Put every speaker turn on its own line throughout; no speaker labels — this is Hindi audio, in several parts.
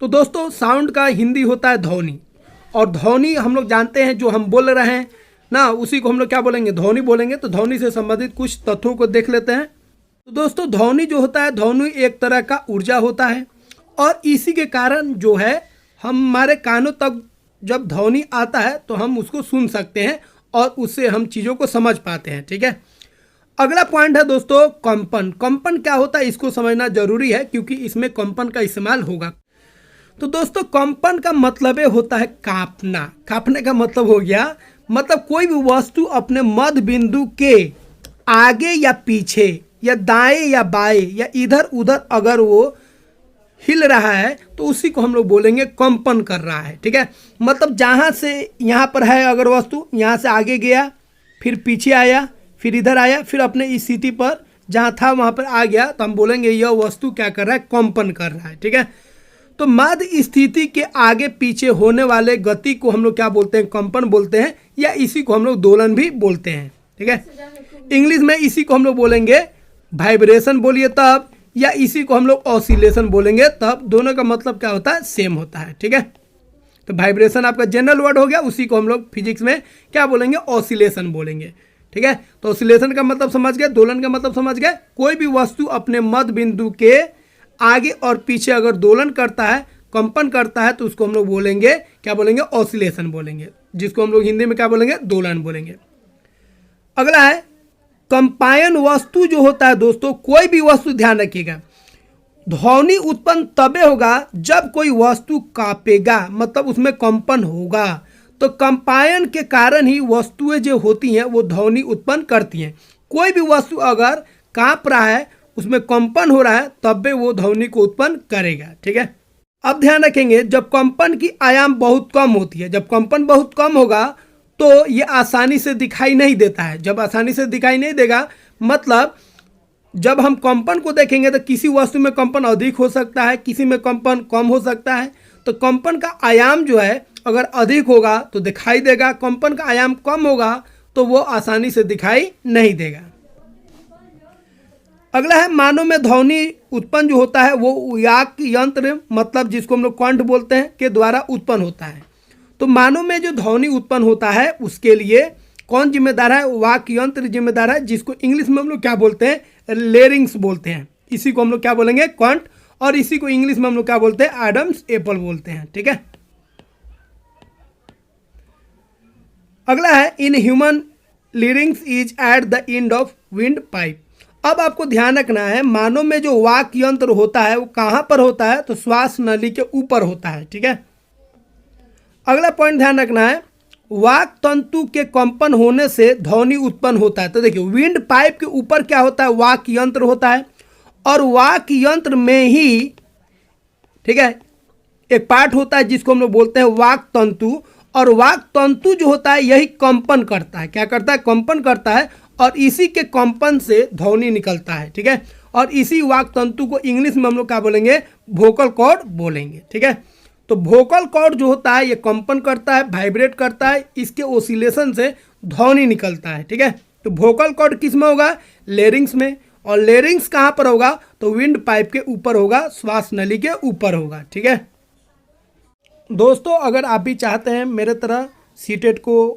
तो दोस्तों साउंड का हिंदी होता है ध्वनि, और ध्वनि हम लोग जानते हैं जो हम बोल रहे हैं ना, उसी को हम लोग क्या बोलेंगे, ध्वनि बोलेंगे। तो ध्वनि से संबंधित कुछ तथ्यों को देख लेते हैं। तो दोस्तों ध्वनि जो होता है, ध्वनि एक तरह का ऊर्जा होता है, और इसी के कारण जो है हमारे कानों तक जब ध्वनि आता है तो हम उसको सुन सकते हैं और उससे हम चीज़ों को समझ पाते हैं। ठीक है, अगला पॉइंट है दोस्तों कंपन। कंपन क्या होता है इसको समझना जरूरी है, क्योंकि इसमें कंपन का इस्तेमाल होगा। तो दोस्तों कंपन का मतलब होता है कांपना। कांपने का मतलब हो गया, मतलब कोई भी वस्तु अपने मध्य बिंदु के आगे या पीछे या दाएं या बाएं या इधर उधर अगर वो हिल रहा है तो उसी को हम लोग बोलेंगे कंपन कर रहा है। ठीक है, मतलब जहाँ से यहाँ पर है अगर वस्तु, यहाँ से आगे गया, फिर पीछे आया, फिर इधर आया, फिर अपने इस स्थिति पर जहाँ था वहाँ पर आ गया, तो हम बोलेंगे यह वस्तु क्या कर रहा है, कंपन कर रहा है। ठीक है, तो मध्य स्थिति के आगे पीछे होने वाले गति को हम लोग क्या बोलते हैं, कंपन बोलते हैं, या इसी को हम लोग दोलन भी बोलते हैं। ठीक है, इंग्लिश में इसी को हम लोग बोलेंगे वाइब्रेशन बोलिए तब, या इसी को हम लोग ऑसिलेशन बोलेंगे तब। दोनों का मतलब क्या होता है, सेम होता है। ठीक है, तो वाइब्रेशन आपका जनरल वर्ड हो गया, उसी को हम लोग फिजिक्स में क्या बोलेंगे, ऑसिलेशन बोलेंगे। ठीक है, तो ऑसिलेशन का मतलब समझ गए, दोलन का मतलब समझ गए। कोई भी वस्तु अपने मध्य बिंदु के आगे और पीछे अगर दोलन करता है, कंपन करता है, तो उसको हम लोग बोलेंगे क्या बोलेंगे, ऑसिलेशन बोलेंगे, जिसको हम लोग हिंदी में क्या बोलेंगे, दोलन बोलेंगे। अगला है कंपायन वस्तु जो होता है दोस्तों, कोई भी वस्तु ध्यान रखिएगा, ध्वनि उत्पन्न तबे होगा जब कोई वस्तु कांपेगा, मतलब उसमें कंपन होगा। तो कंपायन के कारण ही वस्तुएं जो होती हैं वो ध्वनि उत्पन्न करती हैं। कोई भी वस्तु अगर कांप रहा है, उसमें कंपन हो रहा है, तब भी वो ध्वनि को उत्पन्न करेगा। ठीक है, अब ध्यान रखेंगे जब कंपन की आयाम बहुत कम होती है, जब कंपन बहुत कम होगा तो ये आसानी से दिखाई नहीं देता है। जब आसानी से दिखाई नहीं देगा मतलब जब हम कंपन को देखेंगे तो किसी वस्तु में कंपन अधिक हो सकता है, किसी में कंपन कम हो सकता है। तो कंपन का आयाम जो है अगर अधिक होगा तो दिखाई देगा, कंपन का आयाम कम होगा तो वो आसानी से दिखाई नहीं देगा। अगला है मानव में ध्वनि उत्पन्न जो होता है वो याक यंत्र, मतलब जिसको हम लोग कंठ बोलते हैं, के द्वारा उत्पन्न होता है। तो मानव में जो ध्वनि उत्पन्न होता है उसके लिए कौन जिम्मेदार है, वाक यंत्र जिम्मेदार है, जिसको इंग्लिश में हम लोग क्या बोलते हैं, लेरिंग्स बोलते हैं। इसी को हम लोग क्या बोलेंगे, कंठ, और इसी को इंग्लिश में हम लोग क्या बोलते हैं, एडम्स एप्पल बोलते हैं। ठीक है, अगला है in human larynx is at the end of windpipe. अब आपको ध्यान रखना है मानव में जो वाक यंत्र होता है वो कहाँ पर होता है, तो श्वास नली के ऊपर होता है। ठीक है, अगला पॉइंट ध्यान रखना है, वाक तंतु के कंपन होने से ध्वनि उत्पन्न होता है। तो देखिए विंड पाइप के ऊपर क्या होता है, वाक यंत्र होता है, और वाक यंत्र में ही ठीक है एक पार्ट होता है जिसको हम लोग बोलते हैं वाक तंतु, और वाक तंतु जो होता है यही कंपन करता है। क्या करता है, कंपन करता है, और इसी के कंपन से ध्वनि निकलता है। ठीक है, और इसी वाक तंतु को इंग्लिश में हम लोग क्या बोलेंगे, वोकल कॉर्ड बोलेंगे। ठीक है, तो वोकल कॉर्ड जो होता है ये कंपन करता है, वाइब्रेट करता है, इसके ओसिलेशन से ध्वनि निकलता है। ठीक है, तो वोकल कॉर्ड किस में होगा, लेरिंग्स में, और लेरिंग्स कहाँ पर होगा, तो विंड पाइप के ऊपर होगा, श्वास नली के ऊपर होगा। ठीक है दोस्तों, अगर आप भी चाहते हैं मेरे तरह सीटेट को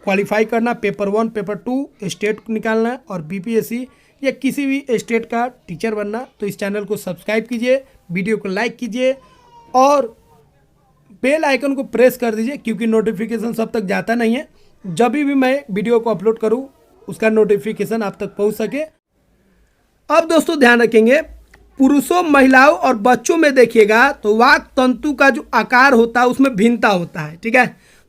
क्वालिफाई करना, पेपर 1 पेपर 2 स्टेट निकालना है और बीपीएससी या किसी भी स्टेट का टीचर बनना, तो इस चैनल को सब्सक्राइब कीजिए, वीडियो को लाइक कीजिए और बेल आइकन को प्रेस कर दीजिए, क्योंकि नोटिफिकेशन सब तक जाता नहीं है। जब भी मैं वीडियो को अपलोड करूं उसका नोटिफिकेशन आप तक पहुंच सके। अब दोस्तों ध्यान रखेंगे, पुरुषों, महिलाओं और बच्चों में देखिएगा तो वाक तंतु का जो आकार होता है उसमें भिन्नता होता है। ठीक है,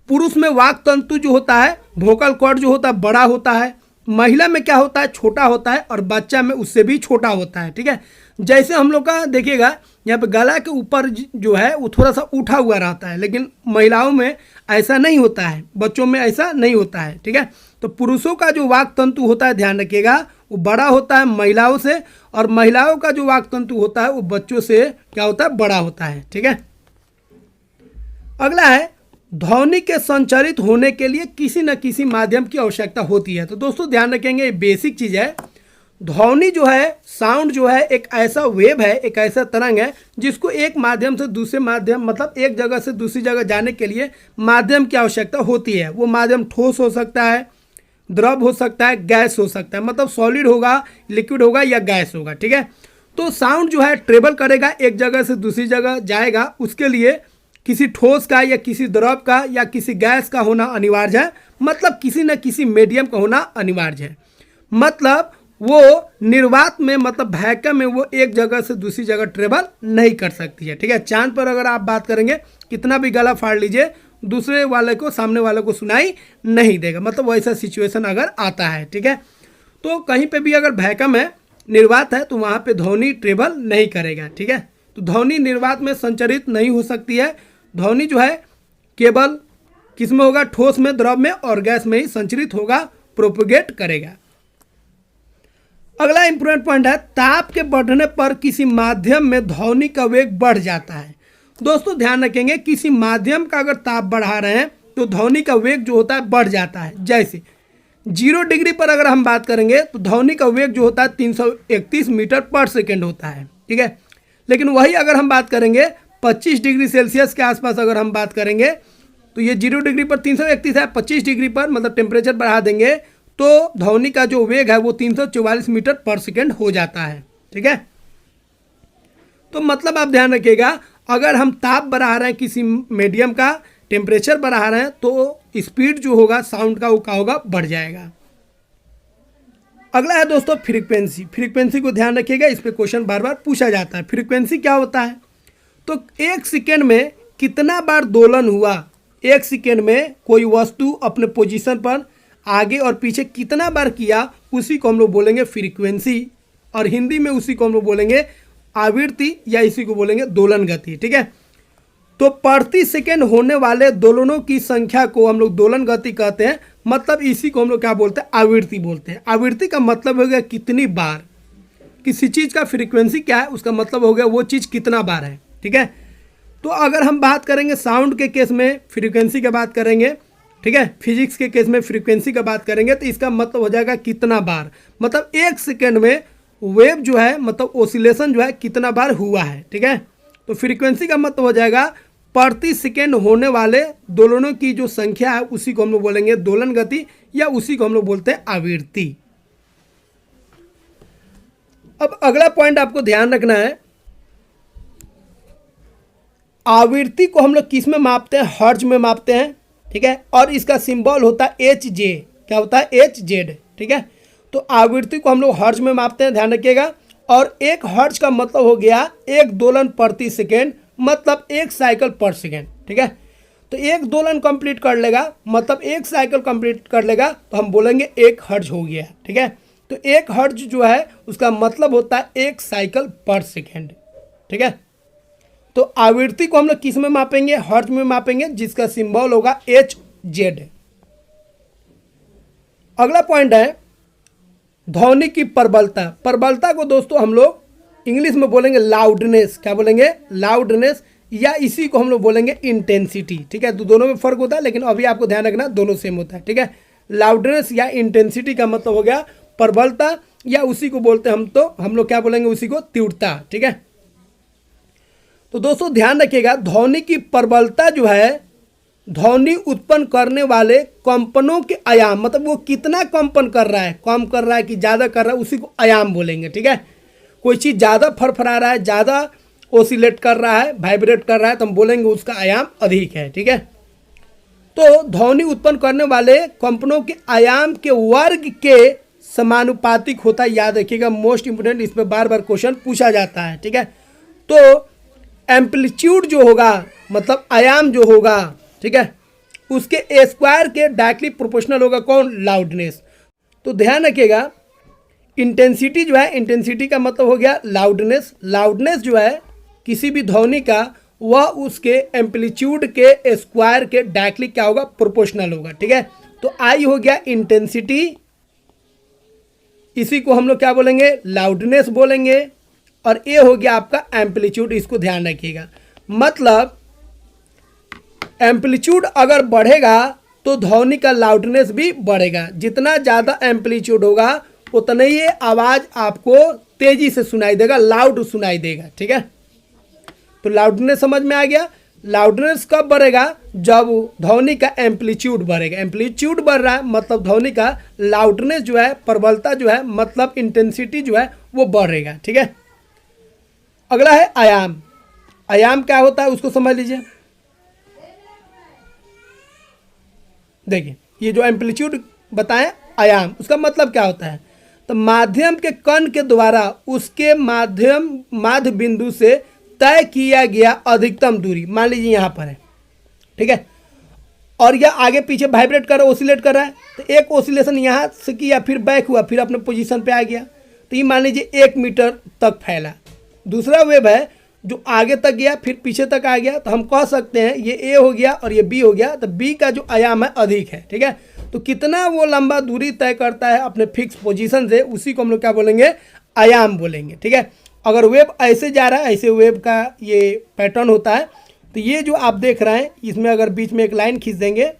पुरुष में वाक तंतु जो होता है, वोकल कॉर्ड जो होता है बड़ा होता है, महिला में क्या होता है, छोटा होता है, और बच्चा में उससे भी छोटा होता है। ठीक है, जैसे हम लोग का देखिएगा यहाँ पे गला के ऊपर जो है वो थोड़ा सा उठा हुआ रहता है, लेकिन महिलाओं में ऐसा नहीं होता है, बच्चों में ऐसा नहीं होता है। ठीक है, तो पुरुषों का जो वाक तंतु होता है ध्यान रखिएगा वो बड़ा होता है महिलाओं से, और महिलाओं का जो वाक तंतु होता है वो बच्चों से क्या होता है, बड़ा होता है। ठीक है, अगला है ध्वनि के संचारित होने के लिए किसी न किसी माध्यम की आवश्यकता होती है। तो दोस्तों ध्यान रखेंगे ये बेसिक चीज़ है। ध्वनि जो है, साउंड जो है, एक ऐसा वेव है, एक ऐसा तरंग है जिसको एक माध्यम से दूसरे माध्यम, मतलब एक जगह से दूसरी जगह जाने के लिए माध्यम की आवश्यकता होती है। वो माध्यम ठोस हो सकता है, द्रव हो सकता है, गैस हो सकता है, मतलब सॉलिड होगा, लिक्विड होगा या गैस होगा, ठीक है। तो साउंड जो है ट्रेवल करेगा, एक जगह से दूसरी जगह जाएगा, उसके लिए किसी ठोस का या किसी द्रव का या किसी गैस का होना अनिवार्य है, मतलब किसी न किसी मीडियम का होना अनिवार्य है। मतलब वो निर्वात में, मतलब वैक्यूम में वो एक जगह से दूसरी जगह ट्रेवल नहीं कर सकती है, ठीक है। चांद पर अगर आप बात करेंगे, कितना भी गला फाड़ लीजिए, दूसरे वाले को, सामने वाले को सुनाई नहीं देगा, मतलब वैसा सिचुएशन अगर आता है, ठीक है। तो कहीं पे भी अगर वैक्यूम है, निर्वात है, तो वहाँ पे ध्वनि ट्रेवल नहीं करेगा, ठीक है। तो ध्वनि निर्वात में संचरित नहीं हो सकती है। ध्वनि जो है केवल किस में होगा, ठोस में, द्रव में और गैस में ही संचरित होगा, प्रोपोगेट करेगा। अगला इंपॉर्टेंट पॉइंट है, ताप के बढ़ने पर किसी माध्यम में ध्वनि का वेग बढ़ जाता है। दोस्तों ध्यान रखेंगे, किसी माध्यम का अगर ताप बढ़ा रहे हैं तो ध्वनि का वेग जो होता है बढ़ जाता है। जैसे 0 डिग्री पर अगर हम बात करेंगे तो ध्वनि का वेग जो होता है 331 मीटर पर सेकेंड होता है, ठीक है। लेकिन वही अगर हम बात करेंगे 25 डिग्री सेल्सियस के आसपास अगर हम बात करेंगे, तो ये 0 डिग्री पर 331 है, 25 डिग्री पर मतलब टेम्परेचर बढ़ा देंगे तो ध्वनि का जो वेग है वो 344 मीटर पर सेकेंड हो जाता है, ठीक है। तो मतलब आप ध्यान रखिएगा, अगर हम ताप बढ़ा रहे हैं, किसी मीडियम का टेम्परेचर बढ़ा रहे हैं, तो स्पीड जो होगा साउंड का वो क्या होगा, बढ़ जाएगा। अगला है दोस्तों फ्रीक्वेंसी। फ्रीक्वेंसी को ध्यान रखिएगा, इस पे क्वेश्चन बार बार पूछा जाता है। फ्रीक्वेंसी क्या होता है, तो 1 सेकेंड में कितना बार दोलन हुआ, 1 सेकेंड में कोई वस्तु अपने पोजीशन पर आगे और पीछे कितना बार किया, उसी को हम लोग बोलेंगे फ्रीक्वेंसी, और हिंदी में उसी को हम लोग बोलेंगे आवृत्ति या इसी को बोलेंगे दोलन गति, ठीक है। तो प्रति सेकेंड होने वाले दोलनों की संख्या को हम लोग दोलन गति कहते हैं, मतलब इसी को हम लोग क्या बोलते हैं, आवृत्ति बोलते हैं। आवृत्ति का मतलब हो गया कितनी बार, किसी चीज़ का फ्रीक्वेंसी क्या है, उसका मतलब हो गया वो चीज़ कितना बार है, ठीक है। तो अगर हम बात करेंगे साउंड के केस में फ्रीक्वेंसी की बात करेंगे, ठीक है, फिजिक्स के केस में फ्रीक्वेंसी का बात करेंगे, तो इसका मतलब हो जाएगा कितना बार, मतलब 1 सेकेंड में वेव जो है, मतलब ओसिलेशन जो है कितना बार हुआ है, ठीक है। तो फ्रीक्वेंसी का मतलब हो जाएगा प्रति सेकेंड होने वाले दोलनों की जो संख्या है, उसी को हम लोग बोलेंगे दोलन गति या उसी को हम लोग बोलते हैं आवृत्ति। अब अगला पॉइंट आपको ध्यान रखना है, आवृत्ति को हम लोग किस में मापते हैं, हर्ट्ज में मापते हैं, ठीक है। और इसका सिंबल होता है HJ, क्या होता है, HZ, ठीक है। तो आवृत्ति को हम लोग हर्ट्ज में मापते हैं, ध्यान रखिएगा। और 1 हर्ट्ज का मतलब हो गया 1 दोलन प्रति सेकेंड, मतलब 1 साइकिल पर सेकेंड, ठीक है। तो 1 दोलन कंप्लीट कर लेगा, मतलब 1 साइकिल कंप्लीट कर लेगा, तो हम बोलेंगे 1 हर्ट्ज हो गया, ठीक है। तो 1 हर्ट्ज जो है उसका मतलब होता है 1 साइकिल पर सेकेंड, ठीक है। तो आवृत्ति को हम लोग किस में मापेंगे, हर्ट्ज में मापेंगे, जिसका सिंबल होगा HZ। अगला पॉइंट है ध्वनि की प्रबलता। प्रबलता को दोस्तों हम लोग इंग्लिश में बोलेंगे लाउडनेस, क्या बोलेंगे, लाउडनेस, या इसी को हम लोग बोलेंगे इंटेंसिटी, ठीक है। तो दोनों में फर्क होता है, लेकिन अभी आपको ध्यान रखना दोनों सेम होता है, ठीक है। लाउडनेस या इंटेंसिटी का मतलब हो गया प्रबलता, या उसी को बोलते हैं हम लोग क्या बोलेंगे, उसी को तीव्रता, ठीक है। तो दोस्तों ध्यान रखिएगा, ध्वनि की प्रबलता जो है ध्वनि उत्पन्न करने वाले कंपनों के आयाम, मतलब वो कितना कंपन कर रहा है, कम कर रहा है कि ज़्यादा कर रहा है, उसी को आयाम बोलेंगे, ठीक है। कोई चीज़ ज़्यादा फड़फड़ा रहा है, ज़्यादा ओसिलेट कर रहा है, वाइब्रेट कर रहा है, तो हम बोलेंगे उसका आयाम अधिक है, ठीक है। तो ध्वनि उत्पन्न करने वाले कंपनों के आयाम के वर्ग के समानुपातिक होता है, याद रखिएगा, मोस्ट इंपोर्टेंट, इस पर बार बार क्वेश्चन पूछा जाता है, ठीक है। तो एम्पलीट्यूड जो होगा, मतलब आयाम जो होगा, ठीक है, उसके स्क्वायर के डायरेक्टली प्रोपोर्शनल होगा कौन, लाउडनेस। तो ध्यान रखिएगा, इंटेंसिटी जो है, इंटेंसिटी का मतलब हो गया लाउडनेस। लाउडनेस जो है किसी भी ध्वनि का, वह उसके एम्पलीट्यूड के स्क्वायर के डायरेक्टली क्या होगा, प्रोपोर्शनल होगा, ठीक है। तो आई हो गया इंटेंसिटी, इसी को हम लोग क्या बोलेंगे, लाउडनेस बोलेंगे, और ए हो गया आपका एम्पलीट्यूड, इसको ध्यान रखिएगा। मतलब एम्पलीट्यूड अगर बढ़ेगा तो ध्वनि का लाउडनेस भी बढ़ेगा, जितना ज़्यादा एम्पलीट्यूड होगा उतना ही ये आवाज़ आपको तेज़ी से सुनाई देगा, लाउड सुनाई देगा। ठीक है, तो लाउडनेस समझ में आ गया। लाउडनेस कब बढ़ेगा? जब ध्वनि का एम्पलीट्यूड बढ़ेगा। एम्पलीट्यूड बढ़ रहा है मतलब ध्वनि का लाउडनेस जो है, प्रबलता जो है, मतलब इंटेंसिटी जो है वो बढ़ेगा। ठीक है, अगला है आयाम। आयाम क्या होता है उसको समझ लीजिए। देखिए, ये जो एम्पलीट्यूड बताएं आयाम, उसका मतलब क्या होता है? तो माध्यम के कण के द्वारा उसके माध्य बिंदु से तय किया गया अधिकतम दूरी, मान लीजिए यहाँ पर है। ठीक है, और यह आगे पीछे वाइब्रेट कर रहा है, ओसिलेट कर रहा है। तो एक ओसिलेशन यहाँ से किया, फिर बैक हुआ, फिर अपने पोजीशन पे आ गया। तो ये मान लीजिए 1 मीटर तक फैला। दूसरा वेव है जो आगे तक गया, फिर पीछे तक आ गया। तो हम कह सकते हैं ये ए हो गया और ये बी हो गया। तो बी का जो आयाम है अधिक है। ठीक है, तो कितना वो लंबा दूरी तय करता है अपने फिक्स पोजीशन से, उसी को हम लोग क्या बोलेंगे? आयाम बोलेंगे। ठीक है, अगर वेव ऐसे जा रहा है, ऐसे वेव का ये पैटर्न होता है। तो ये जो आप देख रहे हैं, इसमें अगर बीच में एक लाइन खींच देंगे,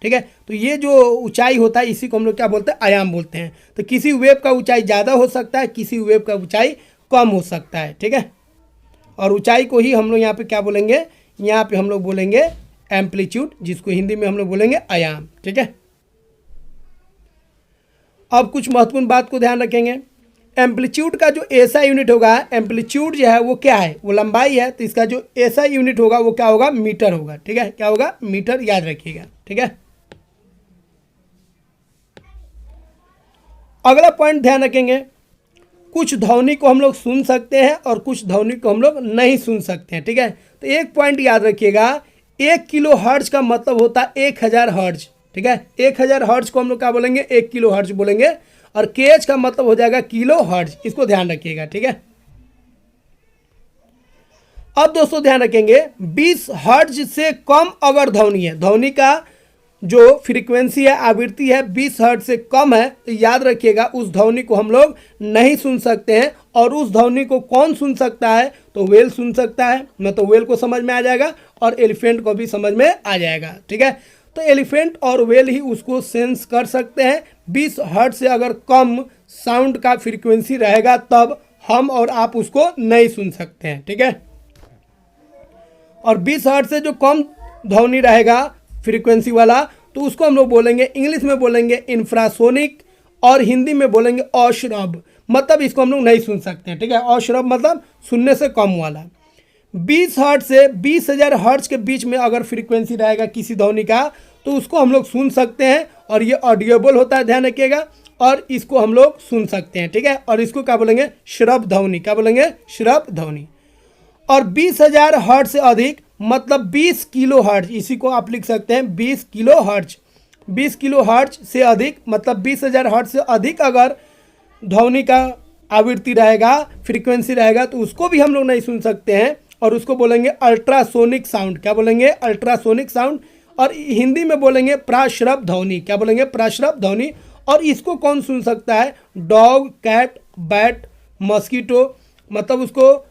ठीक है, तो ये जो ऊंचाई होता है इसी को हम लोग क्या बोलते हैं? आयाम बोलते हैं। तो किसी वेव का ऊंचाई ज़्यादा हो सकता है, किसी वेव का ऊंचाई कम हो सकता है। ठीक है, और ऊंचाई को ही हम लोग यहाँ पे क्या बोलेंगे? यहाँ पे हम लोग बोलेंगे एम्पलीट्यूड, जिसको हिंदी में हम लोग बोलेंगे आयाम। ठीक है, अब कुछ महत्वपूर्ण बात को ध्यान रखेंगे। एम्पलीट्यूड का जो ऐसा यूनिट होगा, एम्पलीट्यूड जो है वो क्या है? वो लंबाई है। तो इसका जो ऐसा यूनिट होगा वो क्या होगा? मीटर होगा। ठीक है, क्या होगा? मीटर, याद रखिएगा। ठीक है, अगला पॉइंट ध्यान रखेंगे, कुछ ध्वनि को हम लोग सुन सकते हैं और कुछ ध्वनि को हम लोग नहीं सुन सकते हैं। ठीक है, तो एक पॉइंट याद रखिएगा, 1 किलो हर्ट्ज का मतलब होता है 1000 हर्ट्ज। ठीक है, 1000 हर्ट्ज को हम लोग क्या बोलेंगे? 1 किलो हर्ट्ज बोलेंगे। और केएच का मतलब हो जाएगा किलो हर्ट्ज, इसको ध्यान रखिएगा। ठीक है, अब दोस्तों ध्यान रखेंगे, 20 हर्ट्ज से कम अगर ध्वनि है, ध्वनि का जो फ्रीक्वेंसी है, आवृत्ति है, 20 हर्ट्ज से कम है, तो याद रखिएगा उस ध्वनि को हम लोग नहीं सुन सकते हैं। और उस ध्वनि को कौन सुन सकता है? तो वेल सुन सकता है। न तो वेल को समझ में आ जाएगा और एलिफेंट को भी समझ में आ जाएगा। ठीक है, तो एलिफेंट और वेल ही उसको सेंस कर सकते हैं। 20 हर्ट्ज से अगर कम साउंड का फ्रीक्वेंसी रहेगा तब हम और आप उसको नहीं सुन सकते हैं। ठीक है, और 20 हर्ट्ज से जो कम ध्वनि रहेगा फ्रीक्वेंसी वाला, तो उसको हम लोग बोलेंगे, इंग्लिश में बोलेंगे इंफ्रासोनिक और हिंदी में बोलेंगे अश्रव्य, मतलब इसको हम लोग नहीं सुन सकते हैं। ठीक है, अश्रव्य मतलब सुनने से कम वाला। 20 हर्ट्ज से 20,000 हर्ट्ज के बीच में अगर फ्रीक्वेंसी रहेगा किसी ध्वनि का, तो उसको हम लोग सुन सकते हैं और ये ऑडिएबल होता है, ध्यान रखिएगा। और इसको हम लोग सुन सकते हैं। ठीक है, और इसको क्या बोलेंगे? श्रव्य ध्वनि। क्या बोलेंगे? श्रव्य ध्वनि। और 20,000 हर्ट्ज से अधिक मतलब 20 किलो हर्ट्ज, इसी को आप लिख सकते हैं 20 किलो हर्ट्ज। 20 किलो हर्ट्ज से अधिक मतलब 20,000 हर्ट्ज से अधिक अगर ध्वनि का आवृत्ति रहेगा, फ्रीक्वेंसी रहेगा, तो उसको भी हम लोग नहीं सुन सकते हैं और उसको बोलेंगे अल्ट्रासोनिक साउंड। क्या बोलेंगे? Ultrasonic sound. और हिंदी में बोलेंगे प्राश्रव्य ध्वनि। क्या बोलेंगे? प्राश्रव्य ध्वनि। और इसको कौन सुन सकता है? डॉग, कैट, बैट, मस्कीटो, मतलब उसको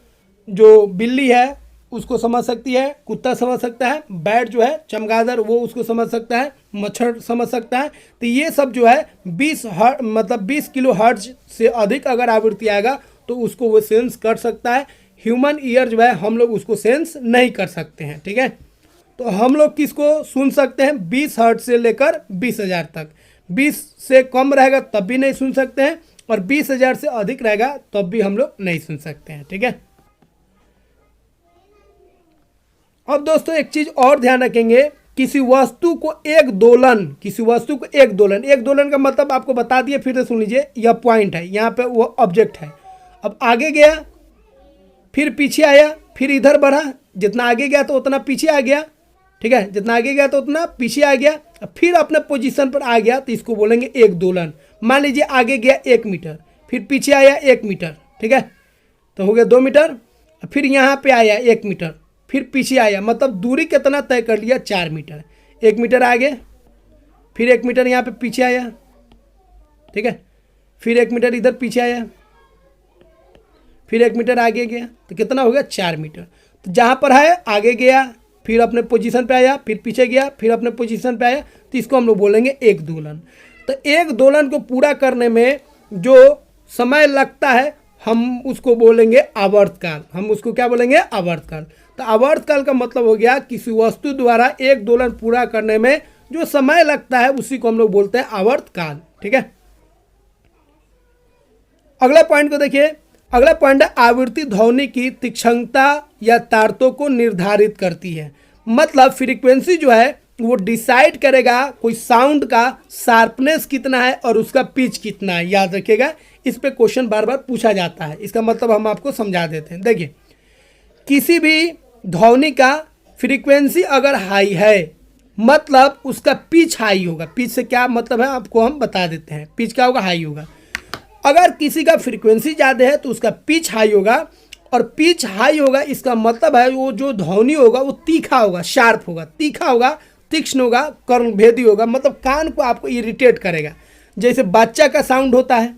जो बिल्ली है उसको समझ सकती है, कुत्ता समझ सकता है, बैट जो है चमगादड़ वो उसको समझ सकता है, मच्छर समझ सकता है। तो ये सब जो है 20 किलो हर्ट्ज से अधिक अगर आवृत्ति आएगा तो उसको वो सेंस कर सकता है। ह्यूमन ईयर जो है हम लोग उसको सेंस नहीं कर सकते हैं। ठीक है, तो हम लोग किसको सुन सकते हैं? 20 हर्ट्ज से लेकर 20,000 तक। 20 से कम रहेगा तब भी नहीं सुन सकते हैं और 20,000 से अधिक रहेगा तब भी हम लोग नहीं सुन सकते हैं। ठीक है, अब दोस्तों एक चीज और ध्यान रखेंगे, किसी वस्तु को एक दोलन का मतलब आपको बता दिए, फिर से सुन लीजिए। यह पॉइंट है, यहाँ पे वो ऑब्जेक्ट है। अब आगे गया, फिर पीछे आया, फिर इधर बढ़ा, जितना आगे गया तो उतना पीछे आ गया। ठीक है, जितना आगे गया तो उतना पीछे आ गया, फिर अपने पोजीशन पर आ गया, तो इसको बोलेंगे एक दोलन। मान लीजिए आगे गया 1 मीटर, फिर पीछे आया 1 मीटर। ठीक है, तो हो गया 2 मीटर। फिर यहाँ पे आया 1 मीटर, फिर पीछे आया, मतलब दूरी कितना तय कर लिया? 4 मीटर। 1 मीटर आगे, फिर 1 मीटर यहाँ पे पीछे आया। ठीक है, फिर 1 मीटर इधर पीछे आया, फिर 1 मीटर आगे गया, तो कितना हो गया? 4 मीटर। तो जहाँ पर है आगे गया, फिर अपने पोजीशन पे आया, फिर पीछे गया, फिर अपने पोजीशन पे आया, तो इसको हम लोग बोलेंगे एक दोलन। तो एक दोलन को पूरा करने में जो समय लगता है हम उसको बोलेंगे आवर्तकाल। हम उसको क्या बोलेंगे? आवर्तकाल। तो आवर्तकाल का मतलब हो गया किसी वस्तु द्वारा एक दोलन पूरा करने में जो समय लगता है उसी को हम लोग बोलते हैं आवर्तकाल। ठीक है, अगला पॉइंट को देखिए। अगला पॉइंट है आवृत्ति ध्वनि की तीक्ष्णता या तारतों को निर्धारित करती है। मतलब फ्रीक्वेंसी जो है वो डिसाइड करेगा कोई साउंड का शार्पनेस कितना है और उसका पिच कितना है। याद रखिएगा, इस पे क्वेश्चन बार बार पूछा जाता है। इसका मतलब हम आपको समझा देते हैं। देखिए, किसी भी ध्वनि का फ्रीक्वेंसी अगर हाई है मतलब उसका पिच हाई होगा। पिच से क्या मतलब है आपको हम बता देते हैं। पिच क्या होगा? हाई होगा। अगर किसी का फ्रीक्वेंसी ज़्यादा है तो उसका पिच हाई होगा, और पिच हाई होगा इसका मतलब है वो जो ध्वनि होगा वो तीखा होगा, शार्प होगा, तीखा होगा, तीक्ष्ण होगा, कर्णभेदी होगा, मतलब कान को आपको इरिटेट करेगा। जैसे बच्चा का साउंड होता है,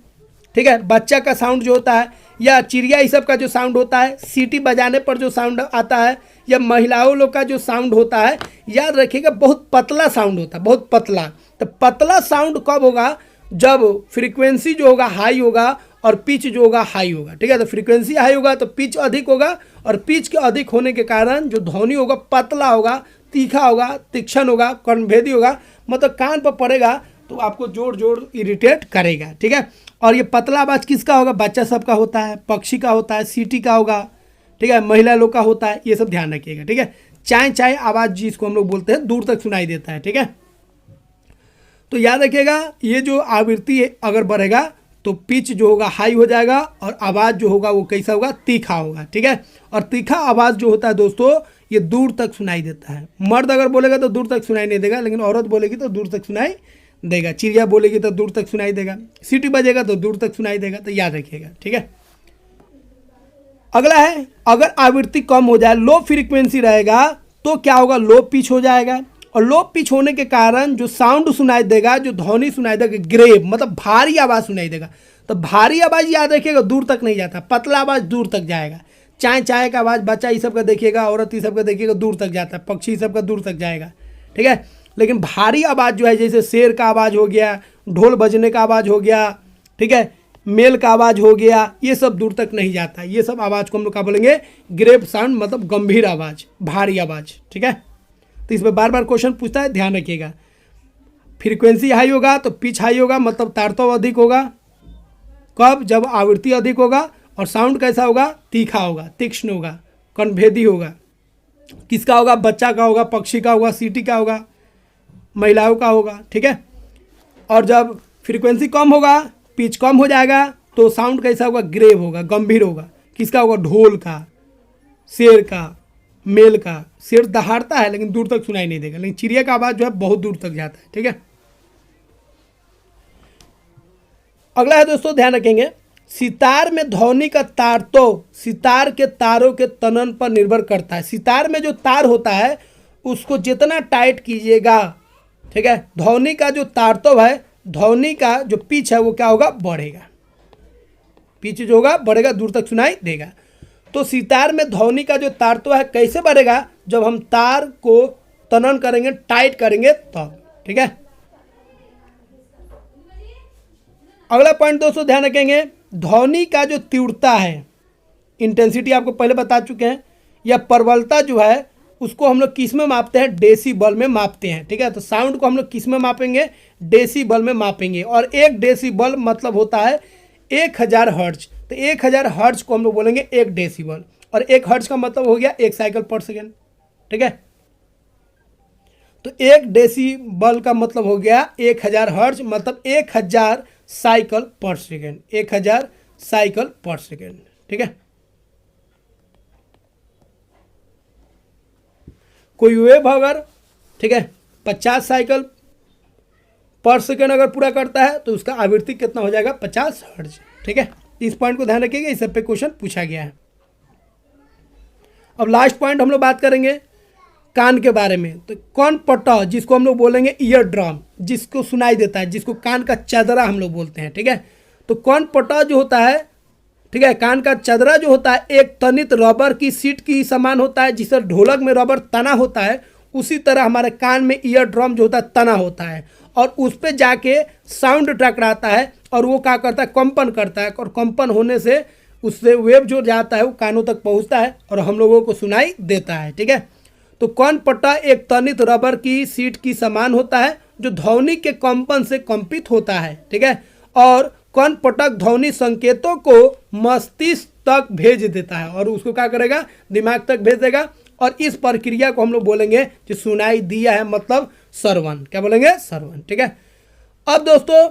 ठीक है, बच्चा का साउंड जो होता है, या चिड़िया ये सब का जो साउंड होता है, सीटी बजाने पर जो साउंड आता है, या महिलाओं लोग का जो साउंड होता है, याद रखिएगा बहुत पतला साउंड होता है, बहुत पतला। तो पतला साउंड कब होगा? जब फ्रीक्वेंसी जो होगा हाई होगा और पिच जो होगा हाई होगा। ठीक है, तो फ्रीक्वेंसी हाई होगा तो पिच अधिक होगा, और पिच के अधिक होने के कारण जो ध्वनि होगा पतला होगा, तीखा होगा, तीक्ष्ण होगा, कर्णभेदी होगा, मतलब कान पर पड़ेगा तो आपको जोर जोर इरिटेट करेगा। ठीक है, और ये पतला आवाज़ किसका होगा? बच्चा सबका होता है, पक्षी का होता है, सीटी का होगा, ठीक है, महिला लोग का होता है। ये सब ध्यान रखिएगा। ठीक है, चाय चाय आवाज़ जिसको हम लोग बोलते हैं दूर तक सुनाई देता है। ठीक है, तो याद रखिएगा ये जो आवृत्ति अगर बढ़ेगा तो पिच जो होगा हाई हो जाएगा, और आवाज़ जो होगा वो कैसा होगा? तीखा होगा। ठीक है, और तीखा आवाज़ जो होता है दोस्तों ये दूर तक सुनाई देता है। मर्द अगर बोलेगा तो दूर तक सुनाई नहीं देगा, लेकिन औरत बोलेगी तो दूर तक सुनाई देगा। चिड़िया बोलेगी तो दूर तक सुनाई देगा, सीटी बजेगा तो दूर तक सुनाई देगा। तो याद रखिएगा। ठीक है, अगला है अगर आवृत्ति कम हो जाए, लो फ्रीक्वेंसी रहेगा तो क्या होगा? लो पिच हो जाएगा, और लो पिच होने के कारण जो साउंड सुनाई देगा, जो ध्वनि सुनाई देगा, ग्रेव मतलब भारी आवाज़ सुनाई देगा। तो भारी आवाज़ याद रखिएगा दूर तक नहीं जाता, पतला आवाज़ दूर तक जाएगा। चाय चाय का आवाज़ बच्चा ये सब का देखिएगा, औरत ये सब का देखिएगा दूर तक जाता है, पक्षी ये सब का दूर तक जाएगा। ठीक है, लेकिन भारी आवाज़ जो है जैसे शेर का आवाज़ हो गया, ढोल बजने का आवाज़ हो गया, ठीक है, मेल का आवाज़ हो गया, ये सब दूर तक नहीं जाता। ये सब आवाज़ को हम लोग क्या बोलेंगे? ग्रेव साउंड, मतलब गंभीर आवाज़, भारी आवाज़। ठीक है, तो इसमें बार बार क्वेश्चन पूछता है, ध्यान रखिएगा। फ्रीक्वेंसी हाई होगा तो पिच हाई होगा, मतलब तारतव अधिक होगा। कब? जब आवृत्ति अधिक होगा, और साउंड कैसा होगा? तीखा होगा, तीक्ष्ण होगा, कर्णभेदी होगा। किसका होगा? बच्चा का होगा, पक्षी का होगा, सीटी का होगा, महिलाओं का होगा। ठीक है, और जब फ्रीक्वेंसी कम होगा, पिच कम हो जाएगा, तो साउंड कैसा होगा? ग्रेव होगा, गंभीर होगा। किसका होगा? ढोल का, शेर का, मेल का। शेर दहाड़ता है लेकिन दूर तक सुनाई नहीं देगा, लेकिन चिड़िया का आवाज़ जो है बहुत दूर तक जाता है। ठीक है, अगला है दोस्तों, ध्यान रखेंगे, सितार में ध्वनि का तार तो सितार के तारों के तनन पर निर्भर करता है। सितार में जो तार होता है उसको जितना टाइट कीजिएगा, ठीक है, ध्वनि का जो तारतव है, ध्वनि का जो पिच है वो क्या होगा? बढ़ेगा। पिच जो होगा बढ़ेगा, दूर तक सुनाई देगा। तो सितार में ध्वनि का जो तारतव है कैसे बढ़ेगा? जब हम तार को तनन करेंगे, टाइट करेंगे तब। ठीक है, अगला पॉइंट दोस्तों ध्यान रखेंगे, ध्वनि का जो तीव्रता है, इंटेंसिटी आपको पहले बता चुके हैं, या प्रबलता जो है उसको हम लोग किस में मापते हैं? डेसीबल में मापते हैं। ठीक है, तो साउंड को हम लोग किस में मापेंगे? डेसीबल में मापेंगे, और 1 डेसीबल मतलब होता है 1000 हर्ट्ज। तो 1000 हर्ट्ज को हम लोग बोलेंगे 1 डेसीबल, और 1 हर्ट्ज का मतलब हो गया 1 साइकिल पर सेकेंड। ठीक है, तो 1 डेसीबल का मतलब हो गया 1000 हर्ट्ज, मतलब 1000 साइकिल पर सेकेंड, 1000 साइकिल पर सेकेंड। ठीक है, कोई वेव अगर, ठीक है, 50 साइकिल पर सेकेंड अगर पूरा करता है तो उसका आवृत्ति कितना हो जाएगा? 50 हर्ट्ज। ठीक है, इस पॉइंट को ध्यान रखिएगा, इस सब पे क्वेश्चन पूछा गया है। अब लास्ट पॉइंट हम लोग बात करेंगे कान के बारे में। तो कौन पट्टा, जिसको हम लोग बोलेंगे ईयर ड्रम, जिसको सुनाई देता है, जिसको कान का चदरा हम लोग बोलते हैं। ठीक है, तो कौन पट्टा जो होता है, ठीक है, कान का चदरा जो होता है एक तनित रबर की सीट की समान होता है। जिस तरह ढोलक में रबर तना होता है, उसी तरह हमारे कान में ईयर ड्रम जो होता है तना होता है, और उस पर जाके साउंड टकराता है, और वो क्या करता है, कंपन करता है, और कंपन होने से उससे वेव जो जाता है वो कानों तक पहुंचता है और हम लोगों को सुनाई देता है। ठीक है, तो कौन पट्टा एक तनित रबर की सीट की समान होता है जो ध्वनि के कंपन से कंपित होता है। ठीक है, और कौन पटक ध्वनि संकेतों को मस्तिष्क तक भेज देता है और उसको क्या करेगा, दिमाग तक भेज देगा, और इस प्रक्रिया को हम लोग बोलेंगे जो सुनाई दिया है, मतलब श्रवण। क्या बोलेंगे, श्रवण। ठीक है, अब दोस्तों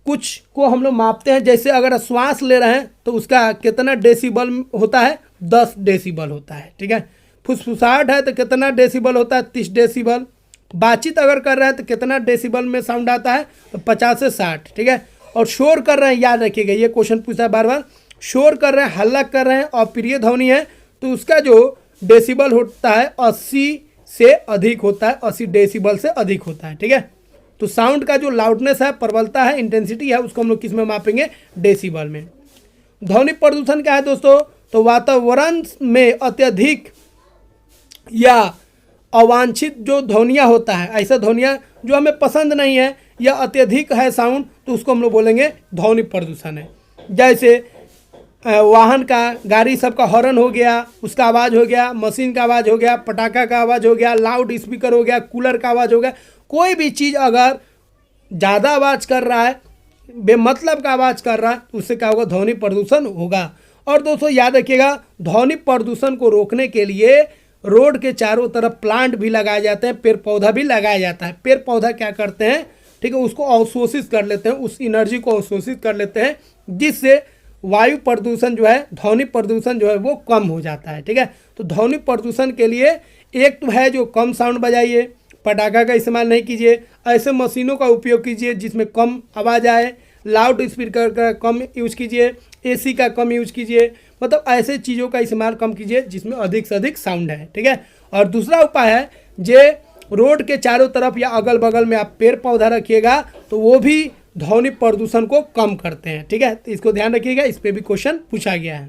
कुछ को हम लोग मापते हैं, जैसे अगर श्वास ले रहे हैं तो उसका कितना डेसिबल होता है, 10 डेसिबल होता है। ठीक है, फुसफुसाहट है तो कितना डेसिबल होता है, 30 डेसिबल। बातचीत अगर कर रहे हैं तो कितना डेसिबल में साउंड आता है, तो 50 से 60। ठीक है, और शोर कर रहे हैं, याद रखिएगा ये क्वेश्चन पूछा है बार बार, शोर कर रहे हैं, हल्ला कर रहे हैं, अप्रिय ध्वनि है तो उसका जो डेसिबल होता है 80 से अधिक होता है, 80 डेसिबल से अधिक होता है। ठीक है, तो साउंड का जो लाउडनेस है, प्रबलता है, इंटेंसिटी है, उसको हम लोग किस में मापेंगे, डेसिबल में। ध्वनि प्रदूषण क्या है दोस्तों, तो वातावरण में अत्यधिक या अवांछित जो ध्वनियाँ होता है, ऐसा ध्वनियाँ जो हमें पसंद नहीं है या अत्यधिक है साउंड, तो उसको हम लोग बोलेंगे ध्वनि प्रदूषण है। जैसे वाहन का, गाड़ी सबका हॉर्न हो गया, उसका आवाज़ हो गया, मशीन का आवाज़ हो गया, पटाखा का आवाज़ हो गया, लाउड स्पीकर हो गया, कूलर का आवाज़ हो गया, कोई भी चीज़ अगर ज़्यादा आवाज़ कर रहा है, बेमतलब का आवाज़ कर रहा है, तो उससे क्या होगा, ध्वनि प्रदूषण होगा। और दोस्तों याद रखिएगा, ध्वनि प्रदूषण को रोकने के लिए रोड के चारों तरफ प्लांट भी लगाए जाते हैं, पेड़ पौधा भी लगाया जाता है। पेड़ पौधा क्या करते हैं, ठीक है, उसको अवशोषित कर लेते हैं, उस एनर्जी को अवशोषित कर लेते हैं, जिससे वायु प्रदूषण जो है, ध्वनि प्रदूषण जो है वो कम हो जाता है। ठीक है, तो ध्वनि प्रदूषण के लिए एक तो है जो कम साउंड बजाइए, पटाखा का इस्तेमाल नहीं कीजिए, ऐसे मशीनों का उपयोग कीजिए जिसमें कम आवाज़ आए, लाउड स्पीकर का कम यूज कीजिए, एसी का कम यूज कीजिए, मतलब ऐसे चीज़ों का इस्तेमाल कम कीजिए जिसमें अधिक से अधिक साउंड है। ठीक है, और दूसरा उपाय है, जे रोड के चारों तरफ या अगल बगल में आप पेड़ पौधा रखिएगा तो वो भी ध्वनि प्रदूषण को कम करते हैं। ठीक है, तो इसको ध्यान रखिएगा, इस पर भी क्वेश्चन पूछा गया है।